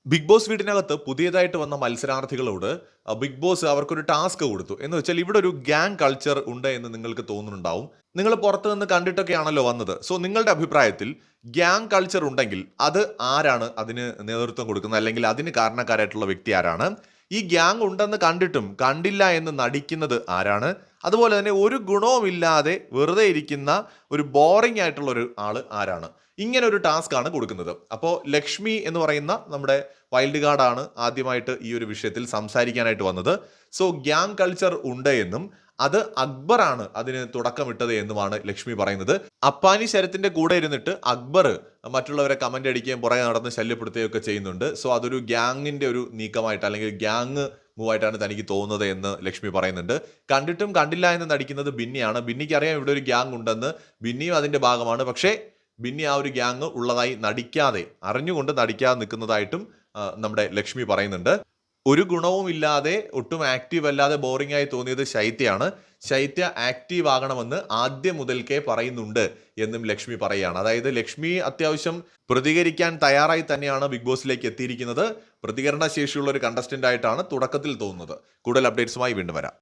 Big boss വീടിനകത്ത് പുതിയതായിട്ട് വന്ന മത്സരാർത്ഥികളോട് ബിഗ് ബോസ് അവർക്കൊരു ടാസ്ക് കൊടുത്തു. എന്ന് വെച്ചാൽ ഇവിടെ ഒരു ഗ്യാങ് കൾച്ചർ ഉണ്ട് എന്ന് നിങ്ങൾക്ക് തോന്നുന്നുണ്ടാവും. നിങ്ങൾ പുറത്ത് നിന്ന് കണ്ടിട്ടൊക്കെയാണല്ലോ വന്നത്. സോ നിങ്ങളുടെ അഭിപ്രായത്തിൽ ഗ്യാങ് കൾച്ചർ ഉണ്ടെങ്കിൽ അത് ആരാണ് അതിന് നേതൃത്വം കൊടുക്കുന്നത്, അല്ലെങ്കിൽ അതിന് കാരണക്കാരായിട്ടുള്ള വ്യക്തി ആരാണ്? ഈ ഗ്യാങ് ഉണ്ടെന്ന് കണ്ടിട്ടും കണ്ടില്ല എന്ന് നടിക്കുന്നത് ആരാണ്? അതുപോലെ തന്നെ ഒരു ഗുണവുമില്ലാതെ വെറുതെ ഇരിക്കുന്ന ഒരു ബോറിംഗ് ആയിട്ടുള്ള ഒരു ആള് ആരാണ്? ഇങ്ങനെ ഒരു ടാസ്ക് ആണ് കൊടുക്കുന്നത്. അപ്പോൾ ലക്ഷ്മി എന്ന് പറയുന്ന നമ്മുടെ വൈൽഡ് കാർഡാണ് ആദ്യമായിട്ട് ഈ ഒരു വിഷയത്തിൽ സംസാരിക്കാനായിട്ട് വന്നത്. സോ ഗ്യാങ് കൾച്ചർ ഉണ്ട് എന്നും അത് അക്ബറാണ് അതിന് തുടക്കമിട്ടത് എന്നുമാണ് ലക്ഷ്മി പറയുന്നത്. അപ്പാനി ശരത്തിന്റെ കൂടെ ഇരുന്നിട്ട് അക്ബർ മറ്റുള്ളവരെ കമന്റ് അടിക്കുകയും പുറകെ നടന്ന് ശല്യപ്പെടുത്തുകയൊക്കെ ചെയ്യുന്നുണ്ട്. സോ അതൊരു ഗ്യാങ്ങിന്റെ ഒരു നീക്കമായിട്ട്, അല്ലെങ്കിൽ ഗ്യാങ് മൂവായിട്ടാണ് തനിക്ക് തോന്നുന്നത് എന്ന് ലക്ഷ്മി പറയുന്നുണ്ട്. കണ്ടിട്ടും കണ്ടില്ല എന്ന് നടിക്കുന്നത് ബിന്നിയാണ്. ബിന്നിക്ക് അറിയാം ഇവിടെ ഒരു ഗ്യാങ് ഉണ്ടെന്ന്, ബിന്നിയും അതിന്റെ ഭാഗമാണ്. പക്ഷേ ബിന്നി ആ ഒരു ഗ്യാങ് ഉള്ളതായി നടിക്കാതെ, അറിഞ്ഞുകൊണ്ട് നടിക്കാതെ നിൽക്കുന്നതായിട്ടും നമ്മുടെ ലക്ഷ്മി പറയുന്നുണ്ട്. ഒരു ഗുണവും ഇല്ലാതെ, ഒട്ടും ആക്റ്റീവ് അല്ലാതെ ബോറിംഗ് ആയി തോന്നിയത് ശൈത്യയാണ്. ശൈത്യ ആക്റ്റീവ് ആകണമെന്ന് ആദ്യം മുതൽക്കേ പറയുന്നുണ്ട് എന്നും ലക്ഷ്മി പറയുകയാണ്. അതായത് ലക്ഷ്മി അത്യാവശ്യം പ്രതികരിക്കാൻ തയ്യാറായി തന്നെയാണ് ബിഗ് ബോസിലേക്ക് എത്തിയിരിക്കുന്നത്. പ്രതികരണ ശേഷിയുള്ള ഒരു കണ്ടസ്റ്റന്റ് ആയിട്ടാണ് തുടക്കത്തിൽ തോന്നുന്നത്. കൂടുതൽ അപ്ഡേറ്റ്സുമായി വീണ്ടും വരാം.